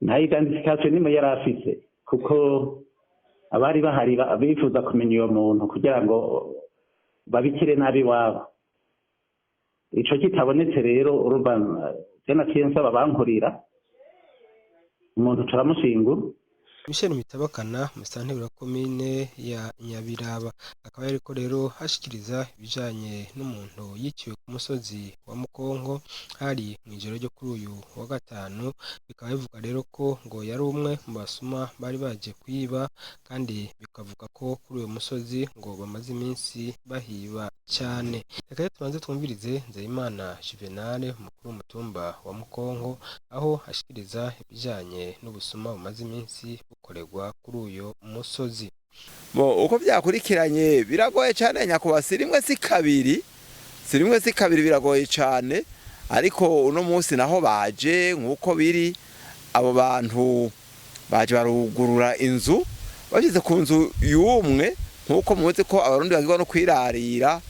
nta identification nimwe yari afise kuko abari bahari bifuza kumenya uyo muntu kugira ngo babikire nabi wabo. Ico kitabonetse rero urumva tena nsaba bankurira umuntu turamushingura. Michel Mitabakana musanteri wa komine ya Nyabiraba akaba yariko rero hashikiriza ibijanye n'umuntu yiciwe ku musozi wa Mukongo hari mw'ijoro ryo kuri uyu wa gatanu. Bikaba bivuga rero ko ngo yari umwe mu basuma bari baje kwiba, kandi bikavuga ko kuri uyu musozi ngo bamaze iminsi bahiba cyane. Reka rero tubanze twumvirize Nzeyimana Juvenal umukuru w'umutumba wa Mukongo aho ashikiriza ibijanye n'ubusuma bumaze iminsi bukorerwa kuri uyu musozi. Uko byakurikiranye biragoye cyane nyakuba, si rimwe si kabiri biragoye cyane, ariko uno munsi naho baje nk'uko biri, abo bantu baje barugurura inzu bashyize ku nzu y'umwe, nk'uko muzi ko abarundi bagirwa no kwirarira,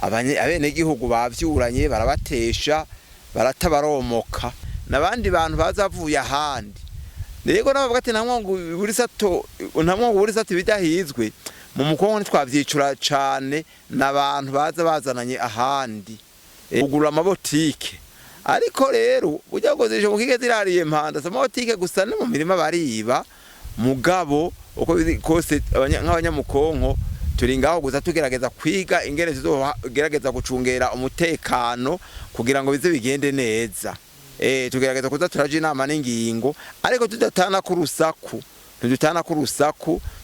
abenegihugu bavyuranye barabatesha baratabaromoka, n'abandi bantu bazavuye ahandi. Rego nabavuga ati nta mwangu buri sato bidahizwe mu Mukongo ntitwavyicura cane, n'abantu baza bazananye ahandi ugurura amabotike. Ariko rero burya ngo zije mukige zirariye impanda amabotike gusa no mu mirima bariba, mugabo uko kose nk'abanyamukonko turi ngaho gusa tugerageza kwiga ingene tuzogerageza gucungera umutekano kugira ngo bize bigende neza. Tugerageza kuza turaje inama n'ingingo, ariko tudatana ku rusaku,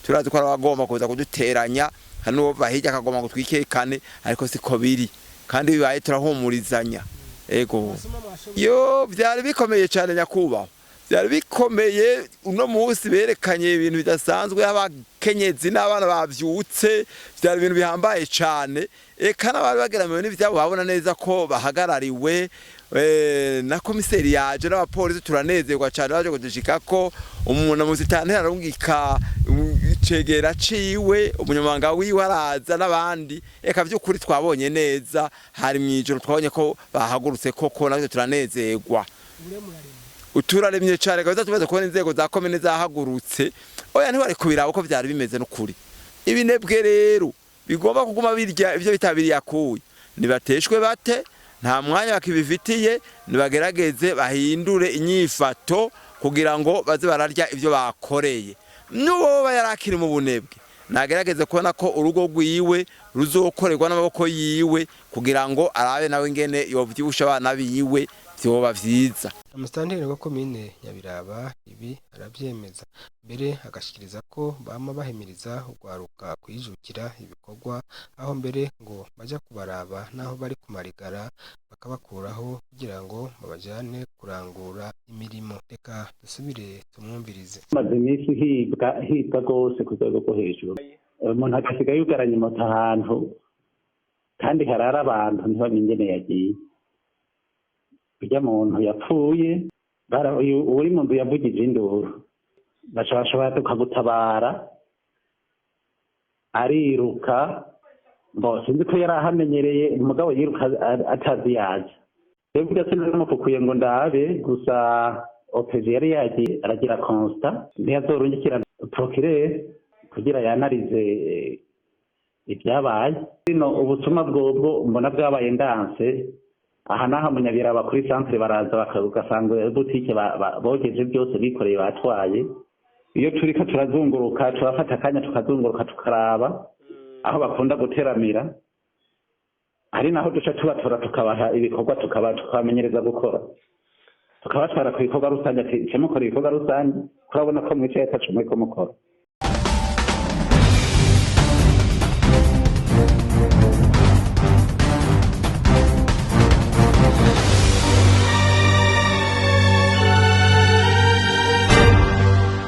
turazi ko abagomba kuza kuduteranya hano bahijya akagomba gutwikekane, ariko siko biri, kandi bibaye turahumurizanya. Yo byari bikomeye cyane nyakubaho, byari bikomeye. Uno munsi berekanye ibintu bidasanzwe, abakenyezi n'abana bavyutse, byari ibintu bihambaye cyane. Eka n'abari bageramiwe n'ivyabo babona neza ko bahagarariwe na komiseri yaje n'abapolisi. Turanezerwa cyane baje kudushika ko umuntu musitantera arungika icegera ciwe, umunyamabanga wiwe araza n'abandi. Eka vy'ukuri twabonye neza, hari mwijoro twabonye ko bahagurutse koko, natwe turanezerwa. Uturaremye cyane gaza tumaze kubona inzego za komine zahagurutse. Oya ntibari kubiraba uko byari bimeze n'ukuri. Ibinebwe rero bigomba kuguma birya ivyo bitabiriye akuye, nibateshwe bate, nta mwanya bakibifitiye, nibagerageze bahindure inyifato kugira ngo baze bararya ivyo bakoreye. N'uwo yarakiri mu bunebwe nagerageze kubona ko urugo rwiwe ruzokorerwa n'amaboko yiwe, kugira ngo arabe nawe ingene yovyibusha abana biwe vyoba vyiza. Umusitanteri wa komine Nyabiraba ibi aravyemeza, mbere agashikiriza ko bama bahimiriza ugwaruka kwijukira ibikorwa, aho mbere ngo baja kubaraba naho bari kumarigara bakabakuraho kugira ngo babajane kurangura imirimo. Reka dusubire tumwumvirize. Maze iminsi hibwa gose ku rwego rwo hejuru, umuntu agasigaye yugaranye moto ahantu kandi harara abantu ntibamenye ingene yagiye. Bijya muntu yapfuye, uri mu nzu yavugije induru, bashobora tukagutabara, ariruka, sinzi ko yari ahamenyereye, umugabo yiruka atazi yaje. Rero burya sinamufukuye ngo ndabe, gusa OPG yari yagiye aragira constat, ntiyazorungikira procureur kugira yanarize ibyabaye. Bino ubusuma bwobwo mbona bwabaye ndanse. Aha naha mu Nyabiraba kuri centre baraza bakagasanga butike bogeje byose bikoreye batwaye. Iyo turika turazunguruka, turafata akanya tukazunguruka tukaraba aho bakunda guteramira, ari naho duca tubatora tukabaha ibikorwa tukabamenyereza gukora, tukabatwara ku bikorwa rusange ati cyo mukora ibikorwa rusange, kurabona ko mwicaye atacu muri ko mukora.